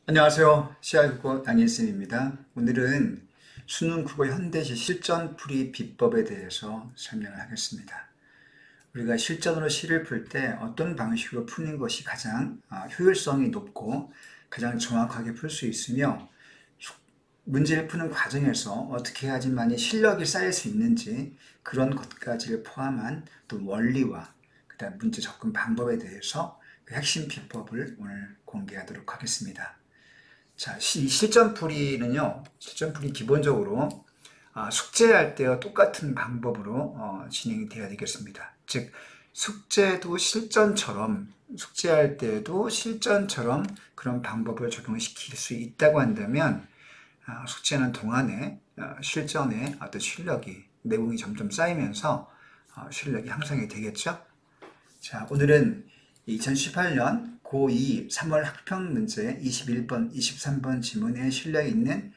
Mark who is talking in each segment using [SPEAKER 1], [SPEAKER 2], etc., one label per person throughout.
[SPEAKER 1] 안녕하세요. 시아국어 양일쌤입니다. 오늘은 수능 국어 현대시 실전풀이 비법에 대해서 설명을 하겠습니다. 우리가 실전으로 시를 풀 때 어떤 방식으로 푸는 것이 가장 효율성이 높고 가장 정확하게 풀 수 있으며 문제를 푸는 과정에서 어떻게 해야지만이 실력이 쌓일 수 있는지 그런 것까지를 포함한 또 원리와 그다음 문제 접근 방법에 대해서 그 핵심 비법을 오늘 공개하도록 하겠습니다. 자, 실전풀이 기본적으로 숙제할 때와 똑같은 방법으로 진행이 돼야 되겠습니다. 즉, 숙제할 때도 실전처럼 그런 방법을 적용시킬 수 있다고 한다면, 숙제하는 동안에 실전의 어떤 실력이, 내공이 점점 쌓이면서 실력이 향상이 되겠죠? 자, 오늘은 2018년 고2 3월 학평 문제 21번, 23번 지문에 실려 있는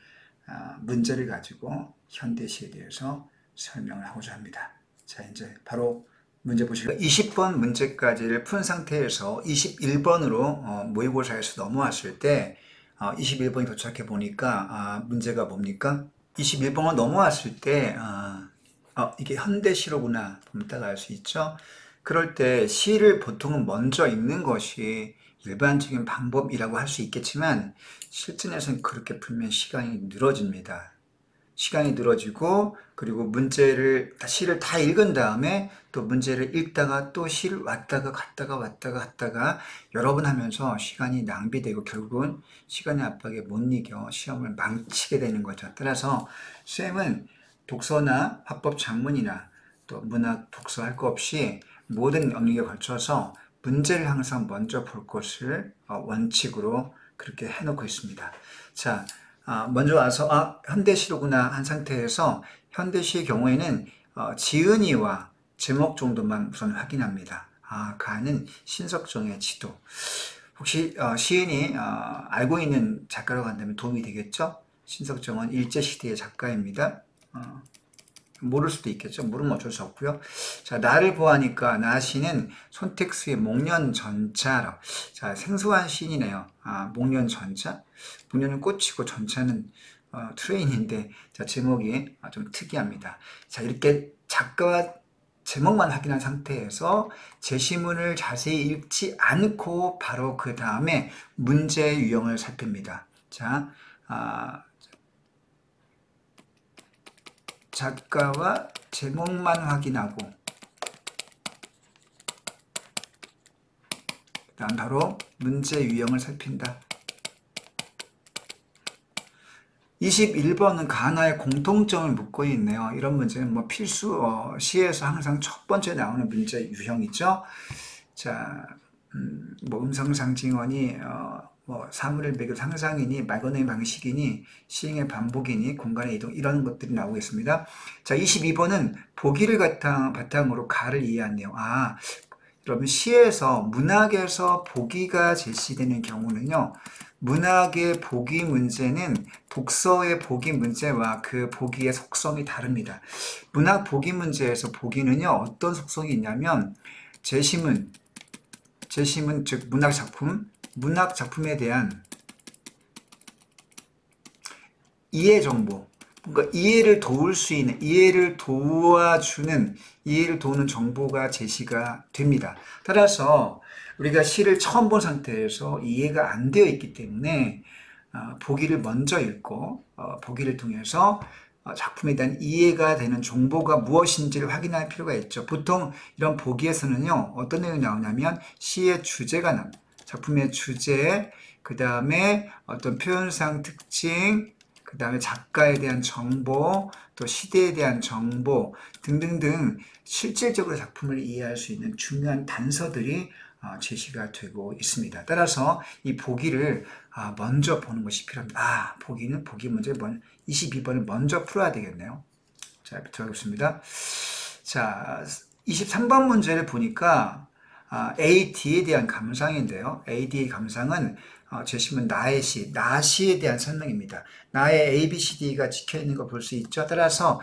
[SPEAKER 1] 문제를 가지고 현대시에 대해서 설명을 하고자 합니다. 자, 이제 바로 문제 보시고 20번 문제까지를 푼 상태에서 21번으로 모의고사에서 넘어왔을 때 21번이 도착해 보니까 문제가 뭡니까? 21번을 넘어왔을 때 이게 현대시로구나 보면 알 수 있죠. 그럴 때 시를 보통은 먼저 읽는 것이 일반적인 방법이라고 할 수 있겠지만 실전에서는 그렇게 풀면 시간이 늘어집니다. 시간이 늘어지고 그리고 시를 다 읽은 다음에 또 문제를 읽다가 또 시를 왔다가 갔다가 여러 번 하면서 시간이 낭비되고 결국은 시간의 압박에 못 이겨 시험을 망치게 되는 거죠. 따라서 쌤은 독서나 화법 작문이나 또 문학, 독서 할 거 없이 모든 영역에 걸쳐서 문제를 항상 먼저 볼 것을 원칙으로 그렇게 해놓고 있습니다. 자, 먼저 와서 현대시로구나 한 상태에서 현대시의 경우에는 지은이와 제목 정도만 우선 확인합니다. 가는 신석정의 지도. 혹시 시인이 알고 있는 작가라고 한다면 도움이 되겠죠? 신석정은 일제시대의 작가입니다. 모를 수도 있겠죠. 모르면 어쩔 수 없고요. 자, 나를 보아하니까 나시는 손택수의 목련전차라고. 자, 생소한 시인이네요. 목련전차. 목련은 꽃이고 전차는 트레인인데, 자, 제목이 좀 특이합니다. 자, 이렇게 작가와 제목만 확인한 상태에서 제시문을 자세히 읽지 않고 바로 그 다음에 문제 유형을 살핍니다. 자, 작가와 제목만 확인하고 그다음 바로 문제 유형을 살핀다. 21번은 가나의 공통점을 묻고 있네요. 이런 문제는 뭐 필수 시에서 항상 첫 번째 나오는 문제 유형이죠. 자, 뭐 음성상징어니 사물을 매겨 상상이니 말 건너의 방식이니 시행의 반복이니 공간의 이동 이런 것들이 나오겠습니다. 자, 22번은 보기를 바탕으로 가를 이해하네요. 그러면 시에서 문학에서 보기가 제시되는 경우는요. 문학의 보기 문제는 독서의 보기 문제와 그 보기의 속성이 다릅니다. 문학 보기 문제에서 보기는요. 어떤 속성이 있냐면 제시문 즉 문학 작품에 대한 이해 정보, 그러니까 이해를 도우는 정보가 제시가 됩니다. 따라서 우리가 시를 처음 본 상태에서 이해가 안 되어 있기 때문에 보기를 먼저 읽고 보기를 통해서 작품에 대한 이해가 되는 정보가 무엇인지를 확인할 필요가 있죠. 보통 이런 보기에서는요, 어떤 내용이 나오냐면 시의 주제가 나옵니다. 작품의 주제, 그 다음에 어떤 표현상 특징, 그 다음에 작가에 대한 정보, 또 시대에 대한 정보 등등등 실질적으로 작품을 이해할 수 있는 중요한 단서들이 제시가 되고 있습니다. 따라서 이 보기를 먼저 보는 것이 필요합니다. 보기 문제 22번을 먼저 풀어야 되겠네요. 자, 들어가겠습니다. 자, 23번 문제를 보니까 AD에 대한 감상인데요. AD의 감상은 제시문 나시에 대한 설명입니다. 나의 ABCD가 찍혀있는 거 볼 수 있죠. 따라서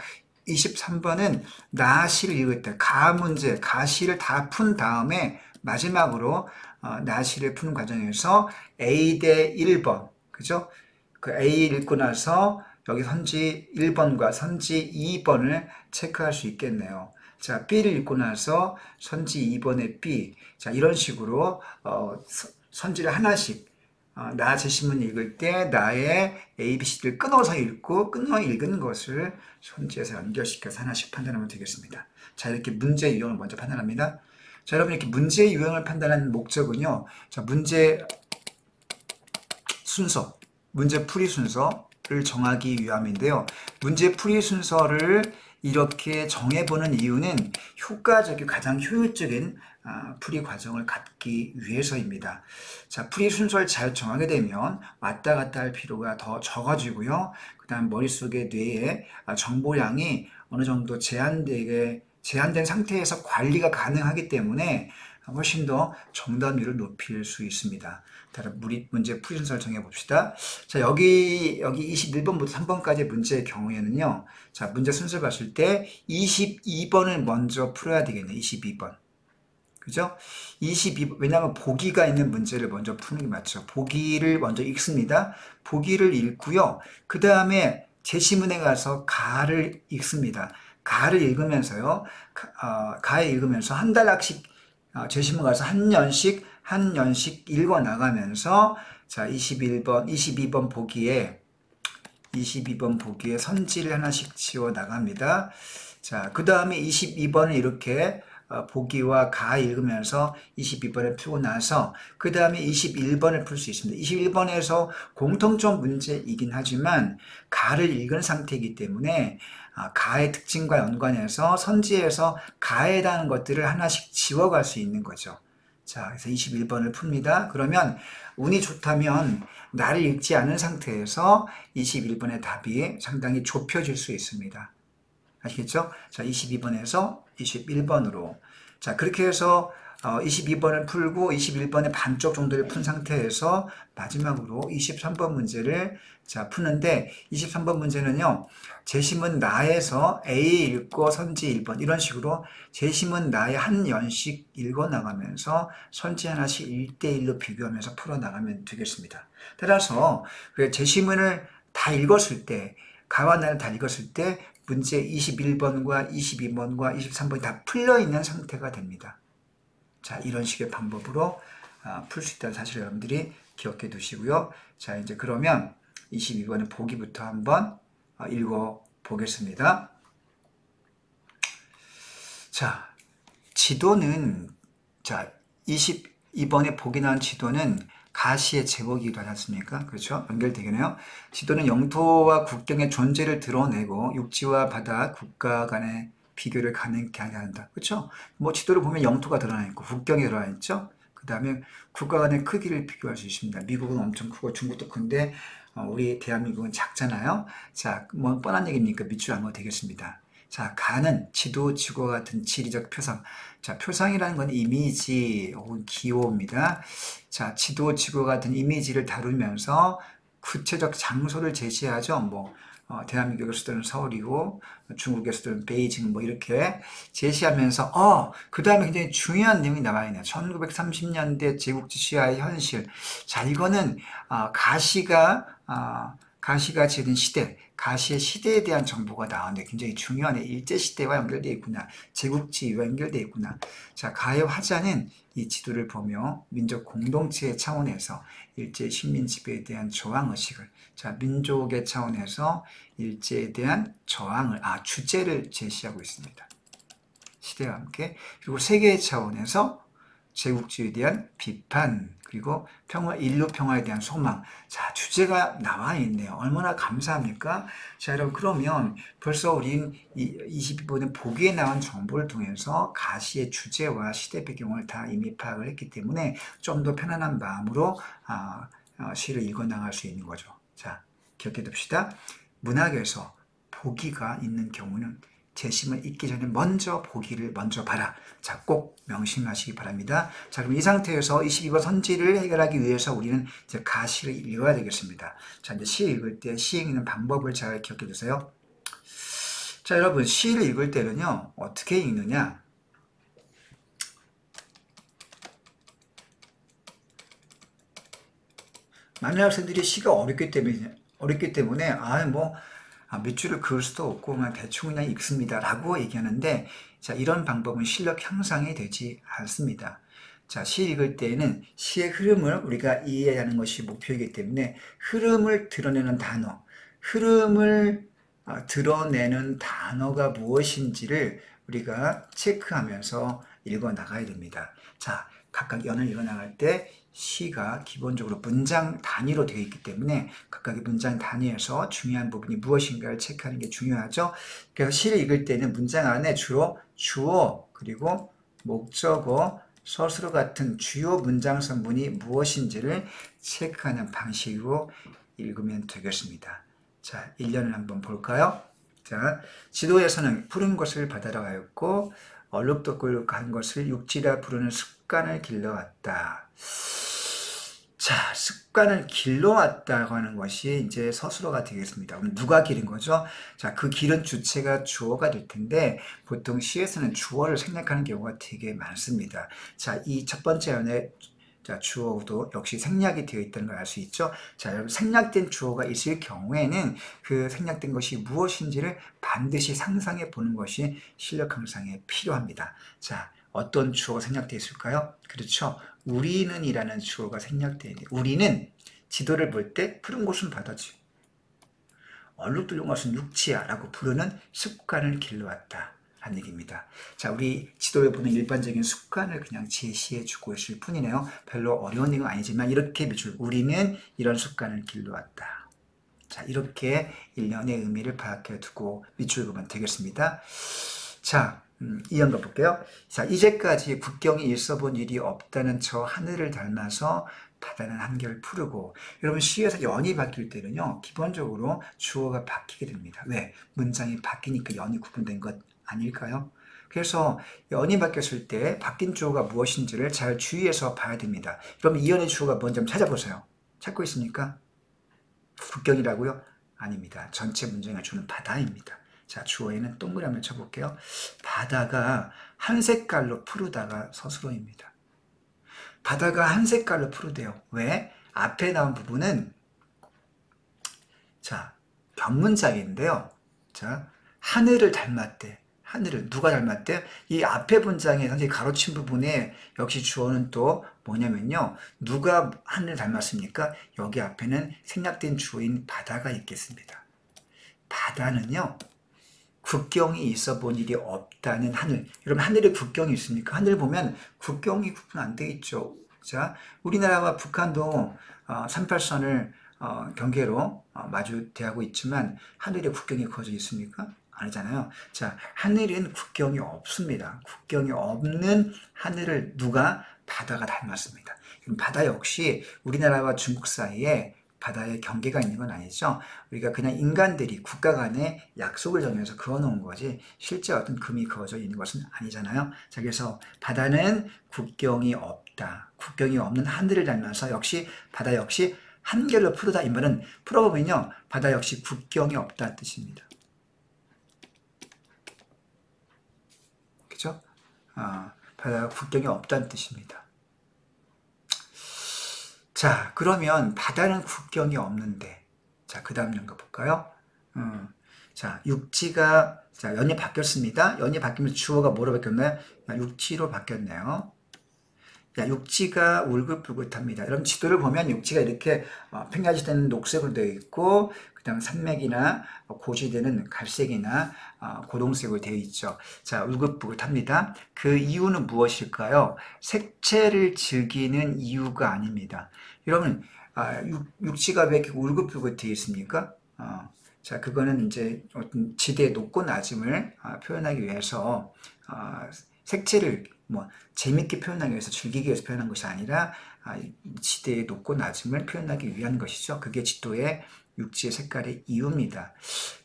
[SPEAKER 1] 23번은 나시를 읽을 때 가시를 다 푼 다음에 마지막으로 나시를 푸는 과정에서 A 대 1번, 그죠? 그 A 읽고 나서 여기 선지 1번과 선지 2번을 체크할 수 있겠네요. 자, B를 읽고 나서 선지 2번의 B. 자, 이런 식으로 선지를 하나씩 나 제시문 읽을 때 나의 A, B, C를 끊어서 읽고 끊어 읽은 것을 선지에서 연결시켜서 하나씩 판단하면 되겠습니다. 자, 이렇게 문제 유형을 먼저 판단합니다. 자, 여러분 이렇게 문제 유형을 판단하는 목적은요. 자, 문제 순서, 문제 풀이 순서를 정하기 위함인데요. 문제 풀이 순서를 이렇게 정해보는 이유는 가장 효율적인 풀이 과정을 갖기 위해서입니다. 자, 풀이 순서를 잘 정하게 되면 왔다 갔다 할 필요가 더 적어지고요. 그 다음 머릿속에 뇌에 정보량이 어느 정도 제한된 상태에서 관리가 가능하기 때문에 훨씬 더 정답률을 높일 수 있습니다. 다른 문제 풀이 순서를 정해봅시다. 자, 여기 21번부터 3번까지의 문제의 경우에는요. 자, 문제 순서 봤을 때 22번을 먼저 풀어야 되겠네요. 22번. 그죠? 22번, 왜냐하면 보기가 있는 문제를 먼저 푸는 게 맞죠. 보기를 먼저 읽습니다. 보기를 읽고요. 그 다음에 제시문에 가서 가를 읽습니다. 가를 읽으면서요. 가에 읽으면서 한 달락씩 제시문 가서 한 년씩 읽어 나가면서 자, 22번 보기에 선지를 하나씩 지워 나갑니다. 자, 그 다음에 22번을 이렇게 보기와 가 읽으면서 22번을 풀고 나서 그 다음에 21번을 풀 수 있습니다. 21번에서 공통점 문제이긴 하지만 가를 읽은 상태이기 때문에 가의 특징과 연관해서 선지에서 가에 대한 것들을 하나씩 지워갈 수 있는 거죠. 자, 그래서 21번을 풉니다. 그러면 운이 좋다면 나를 읽지 않은 상태에서 21번의 답이 상당히 좁혀질 수 있습니다. 아시겠죠? 자, 22번에서 21번으로. 자, 그렇게 해서 22번을 풀고 21번의 반쪽 정도를 푼 상태에서 마지막으로 23번 문제를 자, 푸는데 23번 문제는요. 제시문 나에서 A 읽고 선지 1번 이런 식으로 제시문 나에 한 연씩 읽어 나가면서 선지 하나씩 1대1로 비교하면서 풀어 나가면 되겠습니다. 따라서 제시문을 다 읽었을 때 가와 나를 다 읽었을 때 문제 21번과 22번과 23번이 다 풀려 있는 상태가 됩니다. 자, 이런 식의 방법으로 풀 수 있다는 사실을 여러분들이 기억해 두시고요. 자, 이제 그러면 22번의 보기부터 한번 읽어 보겠습니다. 자, 지도는, 자, 22번에 보기 나온 지도는 가시의 제목이기도 하지 않습니까? 그렇죠? 연결되겠네요. 지도는 영토와 국경의 존재를 드러내고 육지와 바다, 국가 간의 비교를 가능하게 한다. 그렇죠? 뭐 지도를 보면 영토가 드러나 있고 국경이 드러나 있죠? 그 다음에 국가 간의 크기를 비교할 수 있습니다. 미국은 엄청 크고 중국도 큰데 우리 대한민국은 작잖아요. 자, 뭐 뻔한 얘기입니까? 밑줄 안 넣어도 되겠습니다. 자, 가는 지도, 지구와 같은 지리적 표상. 자, 표상이라는 건 이미지 혹은 기호입니다. 자, 지도, 지구와 같은 이미지를 다루면서 구체적 장소를 제시하죠. 뭐, 대한민국의 수도는 서울이고, 중국의 수도는 베이징, 뭐, 이렇게 제시하면서, 그 다음에 굉장히 중요한 내용이 나와 있네요. 1930년대 제국지 시야의 현실. 자, 이거는, 가시가 지은 시대, 가시의 시대에 대한 정보가 나오는데 굉장히 중요하네. 일제시대와 연결되어 있구나. 제국지와 연결되어 있구나. 자, 가의 화자는 이 지도를 보며 민족 공동체의 차원에서 일제 식민 지배에 대한 저항의식을, 자, 민족의 차원에서 일제에 대한 주제를 제시하고 있습니다. 시대와 함께. 그리고 세계의 차원에서 제국주의에 대한 비판, 그리고 인류 평화에 대한 소망. 자, 주제가 나와 있네요. 얼마나 감사합니까? 자, 여러분, 그러면 벌써 우린 22번의 보기에 나온 정보를 통해서 가시의 주제와 시대 배경을 다 이미 파악을 했기 때문에 좀 더 편안한 마음으로 시를 읽어 나갈 수 있는 거죠. 자, 기억해 둡시다. 문학에서 보기가 있는 경우는 제시문 읽기 전에 먼저 보기를 먼저 봐라. 자, 꼭 명심하시기 바랍니다. 자, 그럼 이 상태에서 22번 선지를 해결하기 위해서 우리는 이제 가시를 읽어야 되겠습니다. 자, 이제 시 읽을 때 시 읽는 방법을 잘 기억해 두세요. 자, 여러분, 시를 읽을 때는요, 어떻게 읽느냐? 많은 학생들이 시가 어렵기 때문에 밑줄을 그을 수도 없고 그냥 대충 그냥 읽습니다 라고 얘기하는데, 자, 이런 방법은 실력 향상이 되지 않습니다. 자, 시 읽을 때에는 시의 흐름을 우리가 이해하는 것이 목표이기 때문에 흐름을 드러내는 단어, 흐름을 드러내는 단어가 무엇인지를 우리가 체크하면서 읽어 나가야 됩니다. 자, 각각 연을 읽어 나갈 때 시가 기본적으로 문장 단위로 되어 있기 때문에 각각의 문장 단위에서 중요한 부분이 무엇인가를 체크하는 게 중요하죠. 그래서 시를 읽을 때는 문장 안에 주로 주어 그리고 목적어, 서술어 같은 주요 문장 성분이 무엇인지를 체크하는 방식으로 읽으면 되겠습니다. 자, 1년을 한번 볼까요? 자, 지도에서는 푸른 것을 바다로 하였고 얼룩덜룩 간 것을 육지라 부르는 습관을 길러왔다. 자, 습관을 길러왔다고 하는 것이 이제 서술어가 되겠습니다. 그럼 누가 기른 거죠? 자, 그 기른 주체가 주어가 될 텐데 보통 시에서는 주어를 생략하는 경우가 되게 많습니다. 자, 이 첫 번째 연에 자, 주어도 역시 생략이 되어 있다는 걸 알 수 있죠. 자, 여러분 생략된 주어가 있을 경우에는 그 생략된 것이 무엇인지를 반드시 상상해 보는 것이 실력 향상에 필요합니다. 자, 어떤 주어가 생략되어 있을까요? 그렇죠. 우리는 이라는 주어가 생략되어 있는데, 우리는 지도를 볼 때 푸른 곳은 바다지, 얼룩덜룩 것은 육지야 라고 부르는 습관을 길러왔다 하는 얘기입니다. 자, 우리 지도에 보는 일반적인 습관을 그냥 제시해 주고 있을 뿐이네요. 별로 어려운 얘기는 아니지만 이렇게 밑줄, 우리는 이런 습관을 길러왔다. 자, 이렇게 1년의 의미를 파악해 두고 밑줄 보면 되겠습니다. 자, 이한 거 볼게요. 자, 이제까지 국경이 있어 본 일이 없다는 저 하늘을 닮아서 바다는 한결 푸르고. 여러분, 시에서 연이 바뀔 때는요, 기본적으로 주어가 바뀌게 됩니다. 왜? 문장이 바뀌니까 연이 구분된 것 아닐까요? 그래서 연이 바뀌었을 때 바뀐 주어가 무엇인지를 잘 주의해서 봐야 됩니다. 그럼 이 연의 주어가 뭔지 한번 찾아보세요. 찾고 있습니까? 국경이라고요? 아닙니다. 전체 문장을 주는 바다입니다. 자, 주어에는 동그라미 한번 쳐볼게요. 바다가 한 색깔로 푸르다가 서술어입니다. 바다가 한 색깔로 푸르대요. 왜? 앞에 나온 부분은 자, 변문장인데요. 자, 하늘을 닮았대. 하늘을 누가 닮았대? 이 앞에 문장에 선생님이 가로친 부분에 역시 주어는 또 뭐냐면요. 누가 하늘을 닮았습니까? 여기 앞에는 생략된 주어인 바다가 있겠습니다. 바다는요, 국경이 있어 본 일이 없다는 하늘. 여러분, 하늘에 국경이 있습니까? 하늘 보면 국경이 구분 안 돼 있죠. 자, 우리나라와 북한도 38선을 경계로 마주대하고 있지만 하늘에 국경이 그어져 있습니까? 아니잖아요. 자, 하늘은 국경이 없습니다. 국경이 없는 하늘을 누가? 바다가 닮았습니다. 그럼 바다 역시 우리나라와 중국 사이에 바다에 경계가 있는 건 아니죠. 우리가 그냥 인간들이 국가 간에 약속을 정해서 그어놓은 거지 실제 어떤 금이 그어져 있는 것은 아니잖아요. 자, 그래서 바다는 국경이 없다. 국경이 없는 하늘을 닮아서 역시 바다 역시 한결로 푸르다. 이 말은 풀어보면요, 바다 역시 국경이 없다는 뜻입니다. 그죠? 바다가 국경이 없다는 뜻입니다. 자, 그러면 바다는 국경이 없는데, 자, 그 다음 연가 볼까요? 자, 육지가, 자, 연이 바뀌었습니다. 연이 바뀌면서 주어가 뭐로 바뀌었나요? 육지로 바뀌었네요. 자, 육지가 울긋불긋합니다. 여러분, 지도를 보면 육지가 이렇게 평야지대는 녹색으로 되어 있고, 그 다음 산맥이나 고지대는 갈색이나 고동색으로 되어 있죠. 자, 울긋불긋합니다. 그 이유는 무엇일까요? 색채를 즐기는 이유가 아닙니다. 여러분, 육지가 왜 이렇게 울긋불긋 되어 있습니까? 자, 그거는 이제 어떤 지대의 높고 낮음을 표현하기 위해서 색채를 재밌게 표현하기 위해서, 즐기기 위해서 표현한 것이 아니라 지대의 높고 낮음을 표현하기 위한 것이죠. 그게 지도의 육지의 색깔의 이유입니다.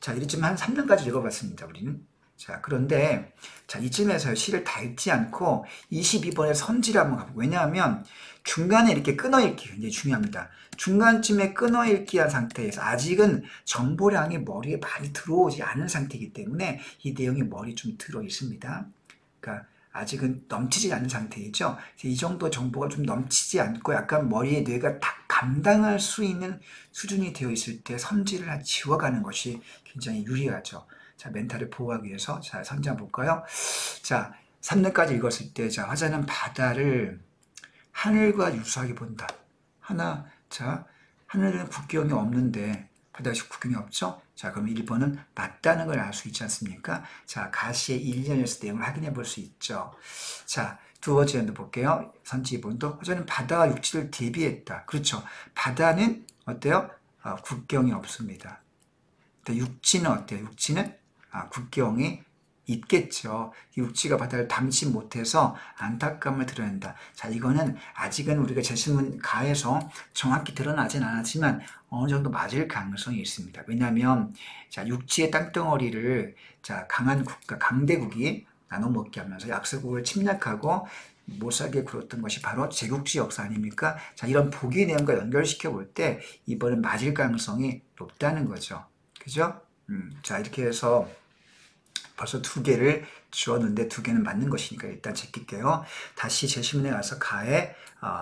[SPEAKER 1] 자, 이쯤 한 3년까지 읽어봤습니다, 우리는. 자, 그런데 자, 이쯤에서 시를 다 읽지 않고 22번의 선지를 한번 가보고, 왜냐하면 중간에 이렇게 끊어읽기 굉장히 중요합니다. 중간쯤에 끊어읽기한 상태에서 아직은 정보량이 머리에 많이 들어오지 않은 상태이기 때문에 이 내용이 머리에 좀 들어있습니다. 그러니까 아직은 넘치지 않은 상태이죠. 이 정도 정보가 좀 넘치지 않고 약간 머리에 뇌가 탁 감당할 수 있는 수준이 되어 있을 때 선지를 지워가는 것이 굉장히 유리하죠. 자, 멘탈을 보호하기 위해서 자, 선지 한번 볼까요? 자, 3년까지 읽었을 때 자, 화자는 바다를 하늘과 유사하게 본다. 자, 하늘은 국경이 없는데 바다가 국경이 없죠? 자, 그럼 1번은 맞다는 걸 알 수 있지 않습니까? 자, 가시의 1년에서 내용을 확인해 볼 수 있죠. 자, 두 번째 연도 볼게요. 선지 2번도 화자는 바다와 육지를 대비했다. 그렇죠. 바다는 어때요? 국경이 없습니다. 육지는 어때요? 육지는 국경이 있겠죠. 육지가 바다를 담지 못해서 안타까움을 드러낸다. 자, 이거는 아직은 우리가 제시문 가에서 정확히 드러나진 않았지만 어느 정도 맞을 가능성이 있습니다. 왜냐하면 자, 육지의 땅덩어리를 자, 강한 국가, 강대국이 나눠먹게 하면서 약소국을 침략하고 못살게 굴었던 것이 바로 제국주의 역사 아닙니까? 자, 이런 보기 내용과 연결시켜 볼 때 이번엔 맞을 가능성이 높다는 거죠. 그죠? 자, 이렇게 해서 벌써 2개를 주었는데 2개는 맞는 것이니까 일단 제낄게요. 다시 제시문에 가서 가의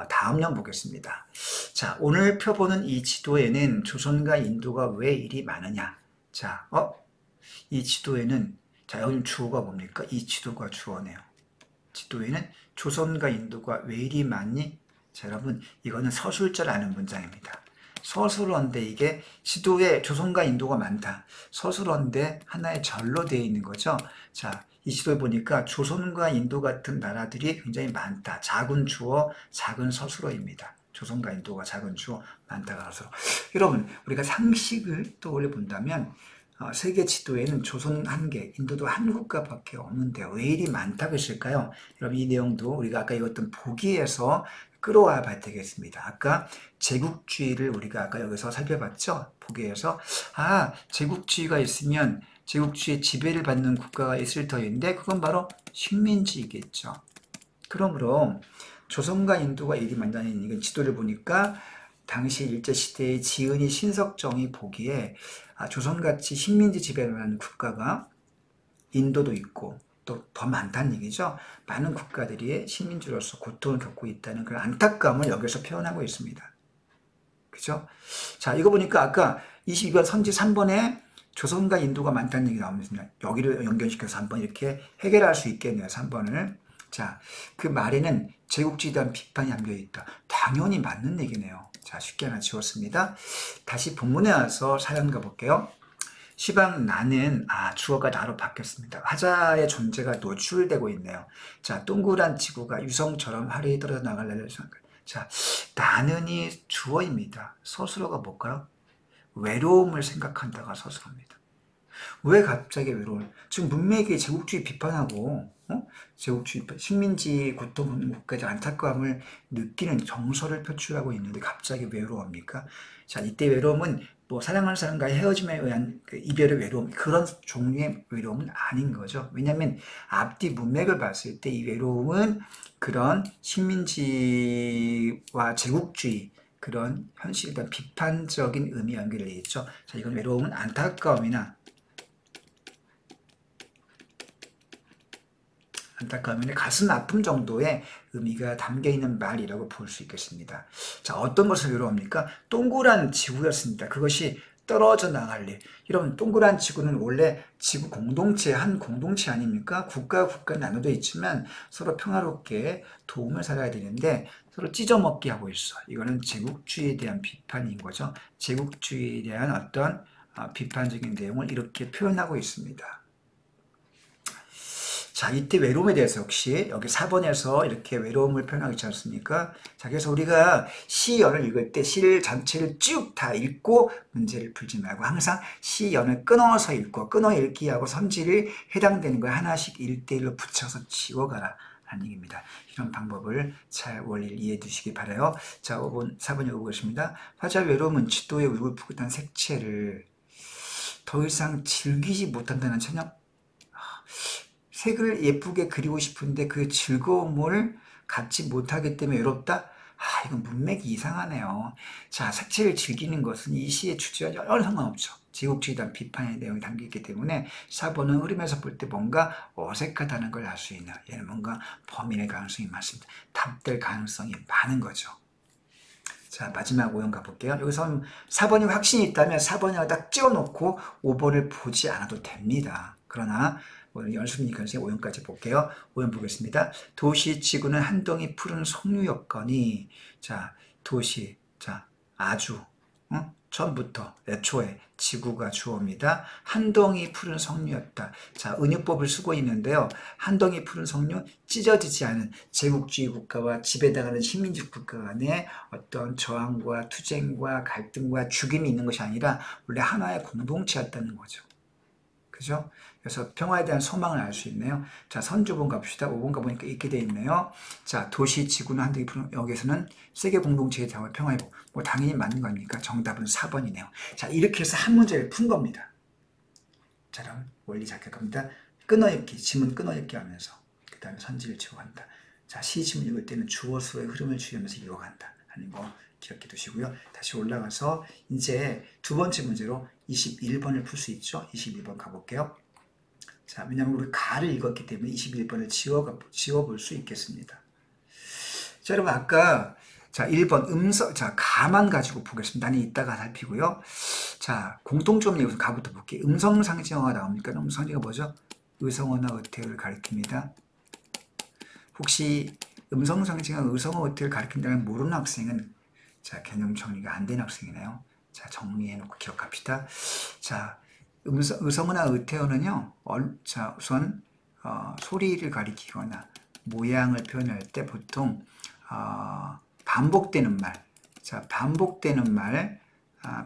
[SPEAKER 1] 다음 년 보겠습니다. 자, 오늘 펴보는 이 지도에는 조선과 인도가 왜 이리 많으냐? 자, 이 지도에는 자, 여기 주어가 뭡니까? 이 지도가 주어네요. 지도에는 조선과 인도가 왜 이리 많니? 자, 여러분, 이거는 서술절 아는 문장입니다. 서술어인데 이게 지도에 조선과 인도가 많다. 서술어인데 하나의 절로 되어 있는 거죠. 자, 이 지도에 보니까 조선과 인도 같은 나라들이 굉장히 많다. 작은 주어, 작은 서술어입니다. 조선과 인도가 작은 주어, 많다가 서술어. 여러분, 우리가 상식을 떠올려 본다면 세계 지도에는 조선 한 개, 인도도 한 국가밖에 없는데 왜 이리 많다고 했을까요? 여러분, 이 내용도 우리가 아까 읽었던 보기에서 끌어와 봐야 되겠습니다. 아까 제국주의를 우리가 아까 여기서 살펴봤죠? 보기에서 제국주의가 있으면 제국주의의 지배를 받는 국가가 있을 터인데 그건 바로 식민지이겠죠. 그러므로 조선과 인도가 이리 많다는 이건 지도를 보니까 당시 일제시대의 지은이 신석정이 보기에 조선같이 식민지 지배를 하는 국가가 인도도 있고 또 더 많다는 얘기죠. 많은 국가들이 식민지로서 고통을 겪고 있다는 그런 안타까움을 여기서 표현하고 있습니다. 그죠? 자, 이거 보니까 아까 22번 선지 3번에 조선과 인도가 많다는 얘기 나옵니다. 여기를 연결시켜서 한번 이렇게 해결할 수 있겠네요. 3번을. 자, 그 말에는 제국주의에 대한 비판이 담겨 있다. 당연히 맞는 얘기네요. 자, 쉽게 하나 지웠습니다. 다시 본문에 와서 사연 가볼게요. 시방 나는 주어가 나로 바뀌었습니다. 화자의 존재가 노출되고 있네요. 자, 동그란 지구가 유성처럼 화려히 떨어져 나갈래를 생각. 자, 나는이 주어입니다. 서술어가 뭘까요? 외로움을 생각한다가 서술어입니다. 왜 갑자기 외로움? 지금 문맥이 제국주의 비판하고 제국주의 식민지 고통 국가의 안타까움을 느끼는 정서를 표출하고 있는데 갑자기 외로워합니까? 자, 이때 외로움은 뭐 사랑하는 사람과의 헤어짐에 의한 그 이별의 외로움 그런 종류의 외로움은 아닌 거죠. 왜냐하면 앞뒤 문맥을 봤을 때 이 외로움은 그런 식민지와 제국주의 그런 현실에 대한 비판적인 의미 연결되어 있죠. 자, 이건 외로움은 안타까움이나 가슴 아픔 정도의 의미가 담겨있는 말이라고 볼 수 있겠습니다. 자, 어떤 것을 외로워합니까? 동그란 지구였습니다. 그것이 떨어져 나갈 일. 여러분, 동그란 지구는 원래 지구 공동체, 한 공동체 아닙니까? 국가 나눠져 있지만 서로 평화롭게 도움을 살아야 되는데 서로 찢어먹기 하고 있어. 이거는 제국주의에 대한 비판인 거죠. 제국주의에 대한 어떤 비판적인 내용을 이렇게 표현하고 있습니다. 자, 이때 외로움에 대해서 역시 여기 4번에서 이렇게 외로움을 표현하고 있지 않습니까? 자, 그래서 우리가 시연을 읽을 때 시를 전체를 쭉 다 읽고 문제를 풀지 말고 항상 시연을 끊어서 읽고 끊어 읽기하고 선지를 해당되는 걸 하나씩 1대1로 붙여서 지워가라 라는 얘기입니다. 이런 방법을 잘 원리를 이해해 두시기 바라요. 자, 4번 읽어보겠습니다. 화자 외로움은 지도의 울긋불긋한 색채를 더 이상 즐기지 못한다는 천연 색을 예쁘게 그리고 싶은데 그 즐거움을 갖지 못하기 때문에 외롭다? 이건 문맥이 이상하네요. 자, 색채를 즐기는 것은 이 시의 주제와 전혀 상관없죠. 제국주의에 대한 비판의 내용이 담겨있기 때문에 4번은 흐름에서 볼 때 뭔가 어색하다는 걸 알 수 있는 얘는 뭔가 범인의 가능성이 많습니다. 답될 가능성이 많은 거죠. 자, 자, 마지막 오형 가볼게요. 여기서 4번이 확신이 있다면 4번을 딱 찍어놓고 5번을 보지 않아도 됩니다. 그러나 오늘 연습이니까 이제 오형까지 볼게요. 오형 보겠습니다. 도시 지구는 한 덩이 푸른 석류였거니, 자, 도시, 자, 아주, 처음부터 애초에 지구가 주어입니다. 한 덩이 푸른 석류였다. 자, 은유법을 쓰고 있는데요. 한 덩이 푸른 석류, 찢어지지 않은 제국주의 국가와 지배당하는 식민지 국가 간의 어떤 저항과 투쟁과 갈등과 죽임이 있는 것이 아니라 원래 하나의 공동체였다는 거죠. 그죠? 그래서 평화에 대한 소망을 알 수 있네요. 자, 선주본 갑시다. 5번 가보니까 이렇게 되어 있네요. 자, 도시, 지구는 한덩이 푸른, 여기서는 세계 공동체의 평화의 복. 뭐 당연히 맞는 거 아닙니까? 정답은 4번이네요. 자, 이렇게 해서 한 문제를 푼 겁니다. 자, 그럼 원리 작곡합니다. 끊어읽기, 지문 끊어읽기 하면서 그 다음에 선지를 지워간다. 자, 시지문 읽을 때는 주어수의 흐름을 주의하면서 이어간다 하는 거 기억해 두시고요. 다시 올라가서 이제 두 번째 문제로 21번을 풀 수 있죠. 21번 가볼게요. 자, 왜냐하면 우리 가를 읽었기 때문에 21번을 지워볼 수 있겠습니다. 자, 여러분 아까 자 1번 음성, 자 가만 가지고 보겠습니다. 나는 이따가 살피고요. 자, 공통점을 여기서 가부터 볼게요. 음성상징어가 나옵니까? 음성상징어가 뭐죠? 의성어나 의태어를 가리킵니다. 혹시 음성상징어, 의성어, 의태어를 가리킨다는 모르는 학생은 자, 개념 정리가 안 된 학생이네요. 자, 정리해놓고 기억합시다. 자, 의성어나 의태어는요, 자, 우선, 소리를 가리키거나 모양을 표현할 때 보통, 반복되는 말, 자, 반복되는 말,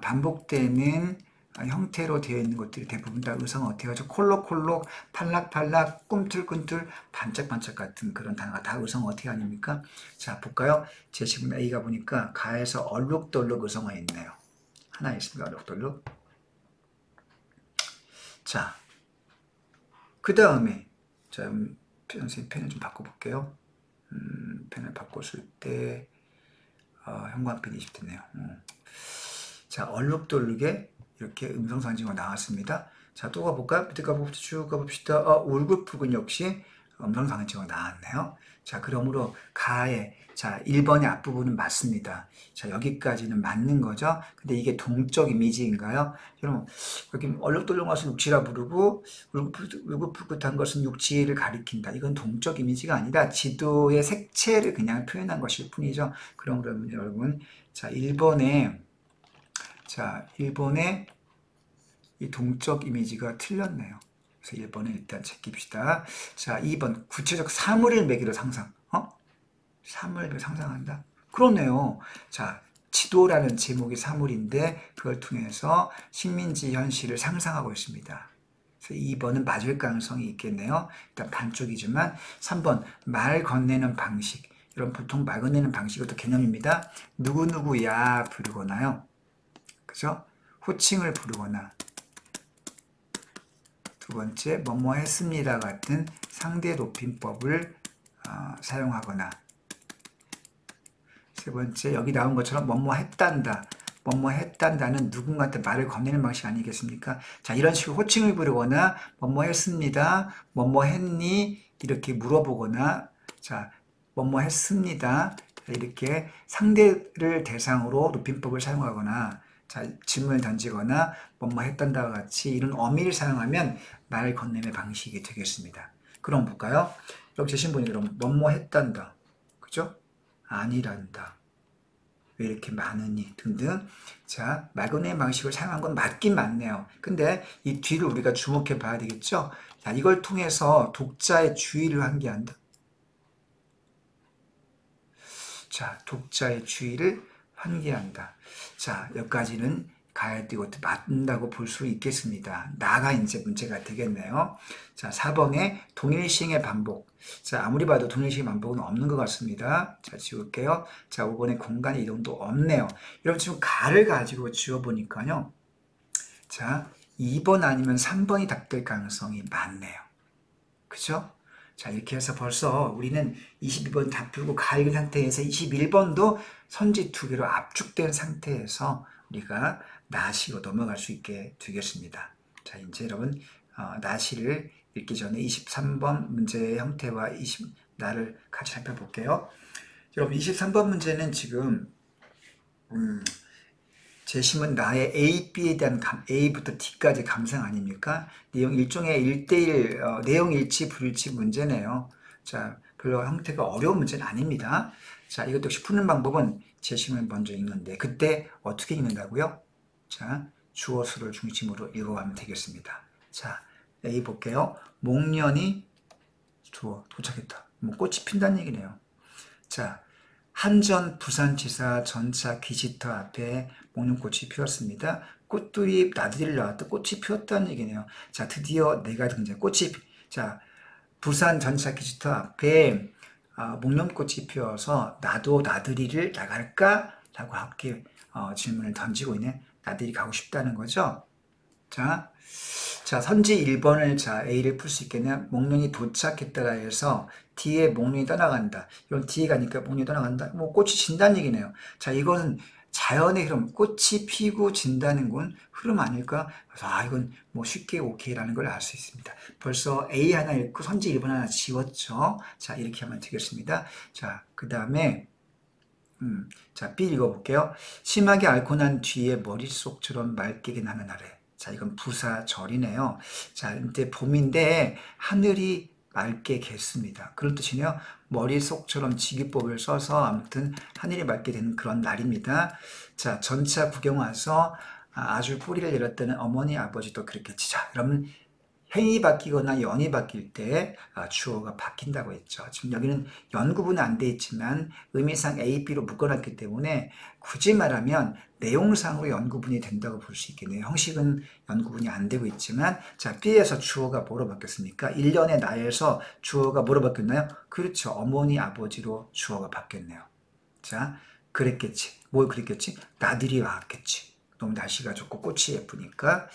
[SPEAKER 1] 반복되는 형태로 되어 있는 것들이 대부분 다 의성어, 의태어죠. 콜록콜록, 팔락팔락, 꿈틀꿈틀, 반짝반짝 같은 그런 단어가 다 의성어, 의태어 아닙니까? 자, 볼까요? 제 지금 A가 보니까 가에서 얼룩덜룩 의성어 있네요. 하나 있습니다. 얼룩덜룩. 자, 그 다음에 자, 선생님 펜을 좀 바꿔볼게요. 펜을 바꿨을 때 형광펜이 20 됐네요. 자, 얼룩덜룩에 이렇게 음성상징어가 나왔습니다. 자, 또 가볼까? 밑에 쭉 가봅시다. 울긋불긋 역시 음성상징어가 나왔네요. 자, 그러므로 가에 자 1번의 앞부분은 맞습니다. 자, 여기까지는 맞는 거죠. 근데 이게 동적 이미지인가요? 여러분 여기 얼룩덜룩 것은 육지라 부르고 울긋불긋한 것은 육지를 가리킨다. 이건 동적 이미지가 아니라 지도의 색채를 그냥 표현한 것일 뿐이죠. 그럼 여러분 자 1번에 이 동적 이미지가 틀렸네요. 그래서 1번은 일단 제낍시다. 자, 2번 구체적 사물을 매개로 상상. 사물을 매개로 상상한다? 그렇네요. 자, 지도라는 제목이 사물인데 그걸 통해서 식민지 현실을 상상하고 있습니다. 그래서 2번은 맞을 가능성이 있겠네요. 일단 반쪽이지만 3번 말 건네는 방식. 여러분 보통 말 건네는 방식은 또 개념입니다. 누구누구야 부르거나요. 그죠? 호칭을 부르거나 두 번째 뭐뭐 했습니다 같은 상대 높임법을 사용하거나 세 번째 여기 나온 것처럼 뭐뭐 했단다. 뭐뭐 했단다는 누군가한테 말을 건네는 방식 아니겠습니까? 자, 이런 식으로 호칭을 부르거나 뭐뭐 했습니다. 뭐뭐 했니? 이렇게 물어보거나 자, 뭐뭐 했습니다. 이렇게 상대를 대상으로 높임법을 사용하거나 자, 질문을 던지거나 뭐뭐 했단다와 같이 이런 어미를 사용하면 말 건네는 방식이 되겠습니다. 그럼 볼까요? 여기 제신 분이 그럼 뭐뭐 했단다. 그죠? 아니란다. 왜 이렇게 많으니? 등등. 자, 말 건네는 방식을 사용한 건 맞긴 맞네요. 근데 이 뒤를 우리가 주목해 봐야 되겠죠? 자, 이걸 통해서 독자의 주의를 환기한다. 자, 독자의 주의를 환기한다. 자, 여기까지는 가야 되고 맞는다고 볼 수 있겠습니다. 나가 이제 문제가 되겠네요. 자, 4번에 동일시행의 반복. 자, 아무리 봐도 동일시행의 반복은 없는 것 같습니다. 자, 지울게요. 자, 5번에 공간의 이동도 없네요. 여러분 지금 가를 가지고 지워보니까요. 자, 2번 아니면 3번이 답될 가능성이 많네요. 그죠? 자, 이렇게 해서 벌써 우리는 22번 다 풀고 가 읽은 상태에서 21번도 선지 2개로 압축된 상태에서 우리가 나시로 넘어갈 수 있게 되겠습니다. 자, 이제 여러분 나시를 읽기 전에 23번 문제의 형태와 나를 같이 살펴볼게요. 여러분 23번 문제는 지금 음, 재심은 나의 A, B에 대한 A부터 D까지 감상 아닙니까? 내용 일종의 1대1 내용 일치, 불일치 문제네요. 자, 별로 형태가 어려운 문제는 아닙니다. 자, 이것도 역시 푸는 방법은 재심을 먼저 읽는데 그때 어떻게 읽는다고요? 자, 주어수를 중심으로 읽어가면 되겠습니다. 자, A 볼게요. 목련이 주어 도착했다. 뭐 꽃이 핀다는 얘기네요. 자, 한전 부산지사 전차 기지터 앞에 목련꽃이 피었습니다. 꽃들이 나들이를 나왔다. 꽃이 피었다는 얘기네요. 자, 드디어 내가 등장. 자, 부산 전차 기지터 앞에 목련꽃이 피어서 나도 나들이를 나갈까? 라고 함께 질문을 던지고 있네. 나들이 가고 싶다는 거죠. 자, 선지 1번을 A를 풀 수 있겠냐? 목련이 도착했다라 해서 뒤에 목련이 떠나간다. 이건 뒤에 가니까 목련이 떠나간다. 뭐 꽃이 진다는 얘기네요. 자, 이거는 자연의 흐름, 꽃이 피고 진다는 건 흐름 아닐까? 그래서 이건 뭐 쉽게 오케이라는 걸 알 수 있습니다. 벌써 A 하나 읽고 선지 1번 하나 지웠죠? 자, 이렇게 하면 되겠습니다. 자, 그 다음에 자, B 읽어볼게요. 심하게 앓고 난 뒤에 머릿속처럼 맑게 나는 아래. 자, 이건 부사절이네요. 자, 이제 봄인데 하늘이 맑게 겠습니다. 그런 뜻이네요. 머릿속처럼 직유법을 써서 아무튼 하늘이 맑게 되는 그런 날입니다. 자, 전차 구경 와서 아주 뿌리를 내렸다는 어머니 아버지도 그렇겠지. 자, 그러면 행이 바뀌거나 연이 바뀔 때 주어가 바뀐다고 했죠. 지금 여기는 연구분은 안 돼 있지만 의미상 A, B로 묶어놨기 때문에 굳이 말하면 내용상으로 연구분이 된다고 볼 수 있겠네요. 형식은 연구분이 안 되고 있지만 자, B에서 주어가 뭐로 바뀌었습니까? 1년의 나에서 주어가 뭐로 바뀌었나요? 그렇죠. 어머니, 아버지로 주어가 바뀌었네요. 자, 그랬겠지. 뭘 그랬겠지? 나들이 왔겠지. 너무 날씨가 좋고 꽃이 예쁘니까.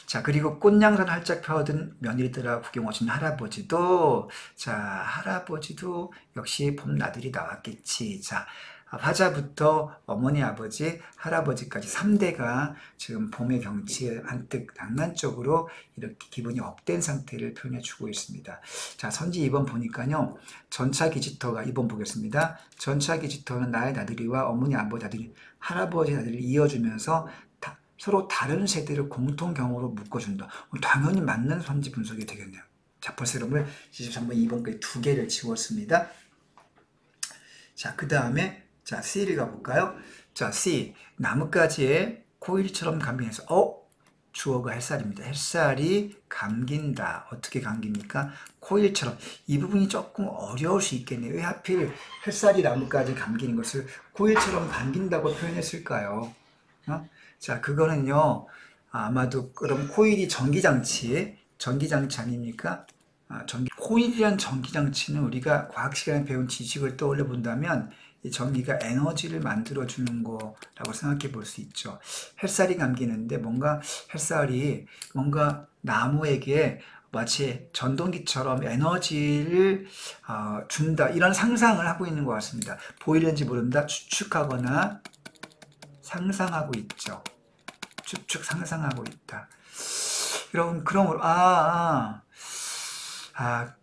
[SPEAKER 1] 자, 그리고 꽃양산 활짝 펴든 며느리들아 구경 오신 할아버지도, 자, 할아버지도 역시 봄나들이 나왔겠지. 자, 화자부터 어머니, 아버지, 할아버지까지 3대가 지금 봄의 경치에 한뜩 낭만적으로 이렇게 기분이 업된 상태를 표현해 주고 있습니다. 자, 선지 2번 보니까요. 전차 기지터가 2번 보겠습니다. 전차 기지터는 나의 나들이와 어머니, 아버지 나들이, 할아버지 나들이를 이어주면서 서로 다른 세대를 공통 경우로 묶어준다. 당연히 맞는 선지 분석이 되겠네요. 자, 벌써 여러분 23번, 2번까지 두 개를 지웠습니다. 자, 그 다음에 자, C를 가볼까요? 자, C. 나뭇가지에 코일처럼 감기면서 주어가 햇살입니다. 햇살이 감긴다. 어떻게 감깁니까? 코일처럼. 이 부분이 조금 어려울 수 있겠네요. 왜 하필 햇살이 나뭇가지 감기는 것을 코일처럼 감긴다고 표현했을까요? 자, 그거는요, 아마도 그럼 코일이 전기장치 아닙니까? 코일이란 전기장치는 우리가 과학 시간에 배운 지식을 떠올려 본다면 이 전기가 에너지를 만들어 주는 거라고 생각해 볼 수 있죠. 햇살이 감기는데 햇살이 뭔가 나무에게 마치 전동기처럼 에너지를 준다, 이런 상상을 하고 있는 것 같습니다. 보이는지 모른다, 추측하거나 상상하고 있죠. 상상하고 있다. 여러분, 그럼,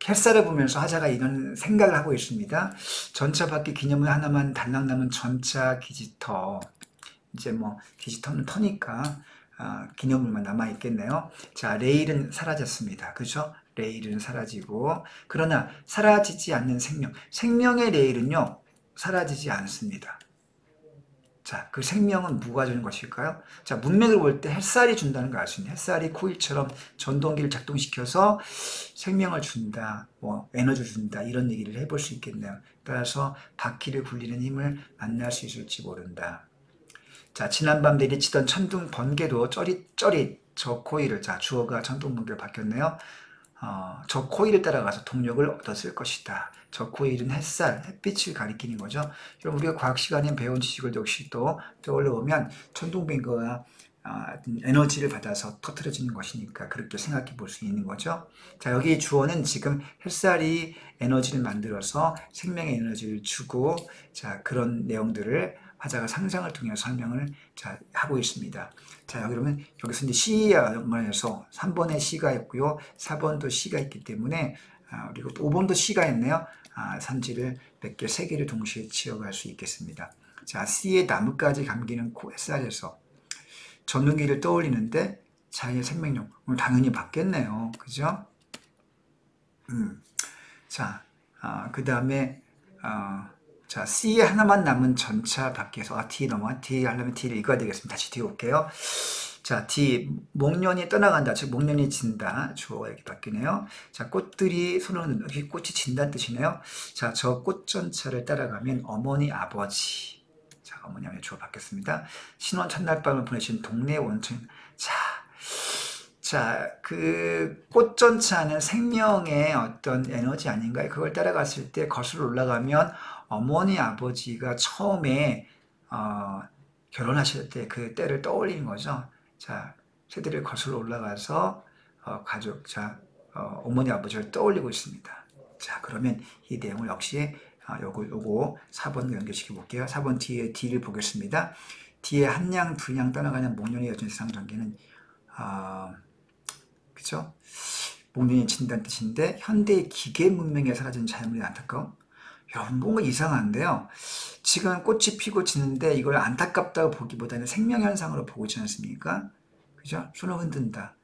[SPEAKER 1] 햇살을 보면서 화자가 이런 생각을 하고 있습니다. 전차 바퀴 기념을 하나만 달랑 남은 전차 기지터. 이제 뭐, 기지터는 터니까, 기념물만 남아있겠네요. 자, 레일은 사라졌습니다. 그렇죠? 레일은 사라지고. 그러나, 사라지지 않는 생명. 생명의 레일은요, 사라지지 않습니다. 자, 그 생명은 누가 주는 것일까요? 자, 문맥을 볼 때 햇살이 준다는 걸 알 수 있는, 햇살이 코일처럼 전동기를 작동시켜서 생명을 준다, 뭐 에너지를 준다, 이런 얘기를 해볼 수 있겠네요. 따라서 바퀴를 굴리는 힘을 만날 수 있을지 모른다. 자, 지난밤 내리치던 천둥 번개도 쩌릿쩌릿 저 코일을, 자, 주어가 천둥 번개로 바뀌었네요. 저 코일에 따라가서 동력을 얻었을 것이다. 저 코일은 햇빛을 가리키는 거죠. 여러분, 우리가 과학 시간에 배운 지식을 역시 또 떠올려 보면 천둥번개가 에너지를 받아서 터뜨려지는 것이니까 그렇게 생각해 볼 수 있는 거죠. 자, 여기 주어는 지금 햇살이 에너지를 만들어서 생명의 에너지를 주고, 자, 그런 내용들을 화자가 상상을 통해서 설명을 하고 있습니다. 자, 그러면 여기서 이제 C에서 3번에 C가 있고요. 4번도 C가 있기 때문에, 그리고 5번도 C가 있네요. 선지를 몇 개, 3개를 동시에 지어갈 수 있겠습니다. 자, C의 나뭇가지 감기는 코 햇살에서. 전동기를 떠올리는데 자기의 생명력. 당연히 받겠네요. 그죠? 자, 그 다음에, 자, C에 하나만 남은 전차 밖에서, D 넘어가, D 하려면 D를 읽어야 되겠습니다. 다시 뒤에 올게요. 자, D, 목련이 떠나간다. 즉, 목련이 진다. 주어가 이렇게 바뀌네요. 자, 꽃들이 손을 흔든다. 여기 꽃이 진다는 뜻이네요. 자, 저 꽃전차를 따라가면 어머니, 아버지. 자, 어머니, 아버지 주어 바뀌었습니다. 신혼 첫날 밤을 보내신 동네 원천. 자, 그 꽃전차는 생명의 어떤 에너지 아닌가요? 그걸 따라갔을 때 거슬러 올라가면 어머니, 아버지가 처음에 결혼하실 때 그 때를 떠올리는 거죠. 자, 세대를 거슬러 올라가서 가족, 자, 어머니, 아버지를 떠올리고 있습니다. 자, 그러면 이 내용을 역시 요거 4번 연결시켜 볼게요. 4번 뒤에 D를 보겠습니다. 뒤에 한 양, 두 양 떠나가는 목련의 여전 세상 전개는 그죠? 목련이 진다는 뜻인데 현대의 기계 문명에 사라진 자연물이 안타까움? 여러분 뭔가 이상한데요. 지금 꽃이 피고 지는데 이걸 안타깝다고 보기보다는 생명현상으로 보고 있지 않습니까? 그죠? 손을 흔든다.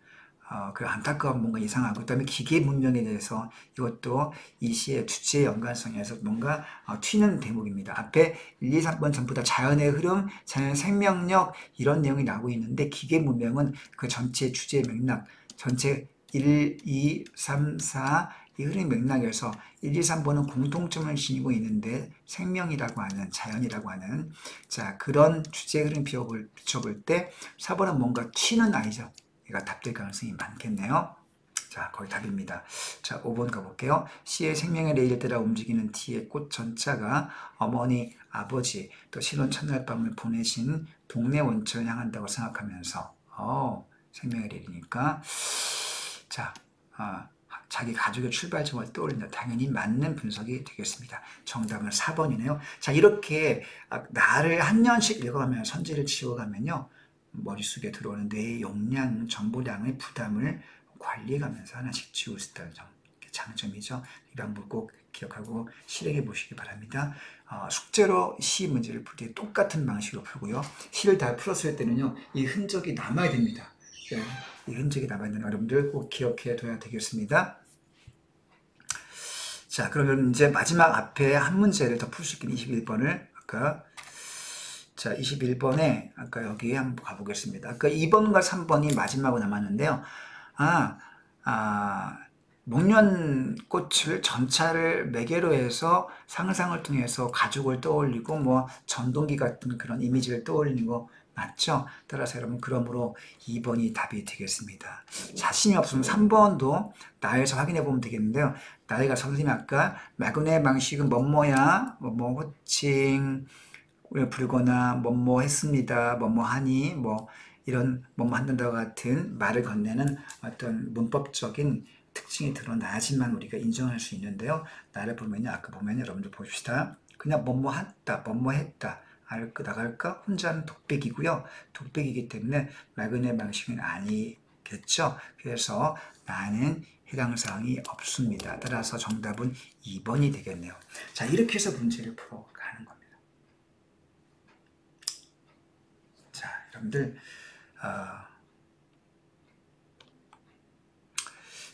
[SPEAKER 1] 그 안타까운 뭔가 이상하고 그다음에 기계 문명에 대해서 이것도 이 시의 주제의 연관성에서 뭔가 튀는 대목입니다. 앞에 1, 2, 3번 전부 다 자연의 흐름, 자연의 생명력 이런 내용이 나오고 있는데 기계 문명은 그 전체 주제의 맥락, 전체 1, 2, 3, 4 이 흐름 맥락에서 1, 2, 3번은 공통점을 지니고 있는데 생명이라고 하는 자연이라고 하는 자 그런 주제의 흐름 비춰볼 때 4번은 뭔가 튀는 아이죠. 얘가 답될 가능성이 많겠네요. 자, 거의 답입니다. 자, 5번 가볼게요. C의 생명의 레일을 따라 움직이는 T의 꽃 전차가 어머니, 아버지, 또 신혼 첫날 밤을 보내신 동네 원천을 향한다고 생각하면서 생명의 레일이니까 자, 자기 가족의 출발점을 떠올린다. 당연히 맞는 분석이 되겠습니다. 정답은 4번이네요. 자, 이렇게 나를 한 년씩 읽어가면 선지를 지워가면요. 머릿속에 들어오는 뇌의 용량, 정보량의 부담을 관리해가면서 하나씩 지울 수 있다는 점. 장점이죠. 이 방법 꼭 기억하고 실행해 보시기 바랍니다. 숙제로 시 문제를 풀 때 똑같은 방식으로 풀고요. 시를 다 풀었을 때는요. 이 흔적이 남아야 됩니다. 이 흔적이 남아있는 여러분들 꼭 기억해 둬야 되겠습니다. 자, 그러면 이제 마지막 앞에 한 문제를 더 풀 수 있긴 21번을 자, 21번에 아까 여기에 한번 가보겠습니다. 아까 2번과 3번이 마지막으로 남았는데요. 목련꽃을 전차를 매개로 해서 상상을 통해서 가족을 떠올리고 뭐 전동기 같은 그런 이미지를 떠올리는 거 맞죠? 따라서 여러분 그러므로 2번이 답이 되겠습니다. 자신이 없으면 3번도 나에서 확인해 보면 되겠는데요. 나이가 선생님이 아까 마그네 방식은 뭐뭐야, 뭐뭐 호칭 부르거나 뭐뭐 했습니다, 뭐뭐 하니, 뭐 이런 뭐뭐 한다와 같은 말을 건네는 어떤 문법적인 특징이 드러나야지만 우리가 인정할 수 있는데요. 나를 보면요, 아까 보면 여러분들 봅시다. 그냥 뭐뭐 했다, 뭐뭐 했다. 알까 나갈까? 혼자는 독백이고요. 독백이기 때문에 마그네 방식은 아니겠죠. 그래서 나는 해당 사항이 없습니다. 따라서 정답은 2번이 되겠네요. 자, 이렇게 해서 문제를 풀어가는 겁니다. 자, 여러분들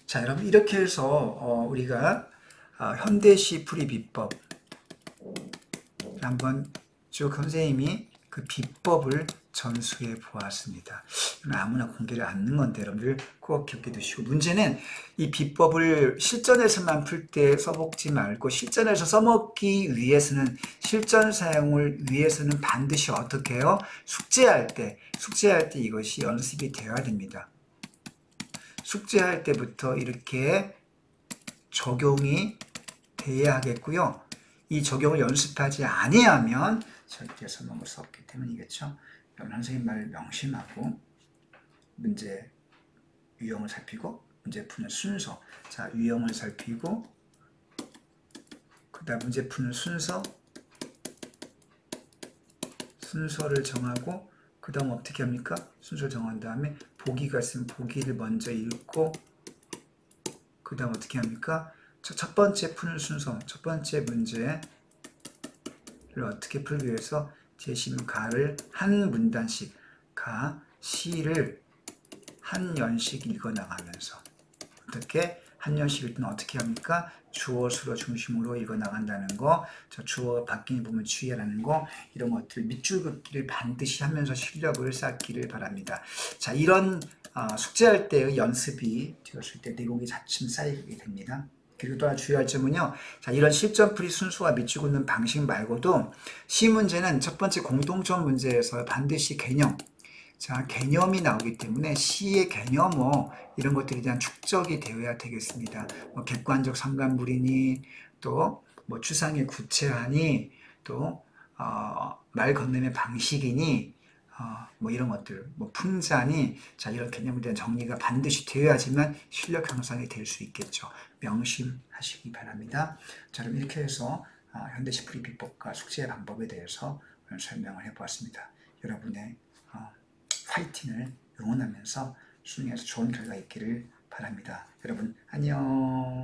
[SPEAKER 1] 자, 여러분 이렇게 해서 우리가 현대시 풀이 비법 한번 쭉 선생님이 그 비법을 전수해 보았습니다. 아무나 공개를 않는 건데 여러분들 꼭 기억해 두시고 문제는 이 비법을 실전에서만 풀 때 써먹지 말고 실전에서 써먹기 위해서는 실전 사용을 위해서는 반드시 어떻게 해요? 숙제할 때 이것이 연습이 되어야 됩니다. 숙제할 때부터 이렇게 적용이 돼야 하겠고요. 이 적용을 연습하지 아니하면 절대 써먹을 수 없기 때문이겠죠. 그럼 선생님 말을 명심하고 문제 유형을 살피고 문제 푸는 순서. 자, 유형을 살피고 그다음 문제 푸는 순서를 정하고 그 다음 어떻게 합니까? 순서를 정한 다음에 보기가 있으면 보기를 먼저 읽고 그 다음 어떻게 합니까? 첫 번째 푸는 순서, 첫 번째 문제를 어떻게 풀기 위해서 제시문 가를 한 문단씩 가, 시를 한 연씩 읽어나가면서 어떻게 한 연씩 읽을 때는 어떻게 합니까? 주어, 수로 중심으로 읽어나간다는 거, 저 주어가 바뀌는 부분 주의하라는 거, 이런 것들 밑줄 긋기를 반드시 하면서 실력을 쌓기를 바랍니다. 자, 이런 숙제할 때의 연습이 되었을 때 내공이 차츰 쌓이게 됩니다. 그리고 또 하나 주의할 점은요. 자, 이런 실전풀이 순수와 밑줄 긋는 방식 말고도 시 문제는 첫 번째 공통점 문제에서 반드시 개념, 자, 개념이 나오기 때문에 시의 개념 이런 것들에 대한 축적이 되어야 되겠습니다. 뭐 객관적 상관물이니 또 뭐 추상의 구체하니 또 말 건네는 방식이니 뭐 이런 것들 뭐 풍자니 자 이런 개념에 대한 정리가 반드시 되어야지만 실력 향상이 될 수 있겠죠. 명심하시기 바랍니다. 자 그럼 이렇게 해서 현대시 풀이 비법과 숙제 방법에 대해서 오늘 설명을 해보았습니다. 여러분의 파이팅을 응원하면서 수능에서 좋은 결과 있기를 바랍니다. 여러분 안녕.